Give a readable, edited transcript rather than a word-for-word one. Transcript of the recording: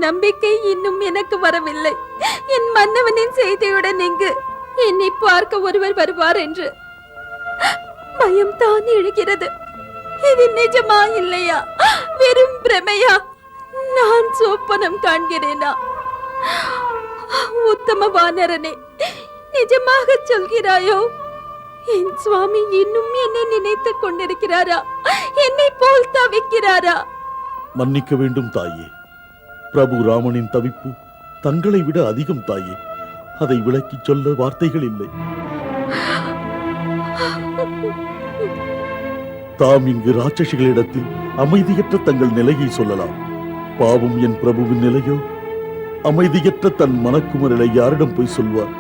நம்பிக்கை இன்னும் எனக்கு வரவில்லை. என் மன்னவனின் செய்தியுடன் இங்கு என்னை பார்க்க ஒருவர் வருவார் என்று பயம் தான் எழுகிறது. இது நிஜமா இல்லையா, வெறும் பிரமையா, நான் சொப்பனம் காண்கிறேனா? உத்தம வானரனே, நிஜமாக சொல்கிறாயோ? என் சுவாமி இன்னும் என்னை நினைத்துக் கொண்டிருக்கிறாரா? என்னை போல் தவிக்கிறாரா? மன்னிக்க வேண்டும் தாயே. பிரபு ராமனின் தவிப்பு தங்களை விட அதிகம் தாயே. அதை விளக்கி சொல்ல வார்த்தைகள் இல்லை. தாம் இங்கு ராட்சசிகளிடத்தில் அமைதியற்ற தங்கள் நிலையை சொல்லலாம். பாவம் என் பிரபுவின் நிலையோ, அமைதியற்ற தன் மனக்குமரலை யாரிடம் போய் சொல்வார்?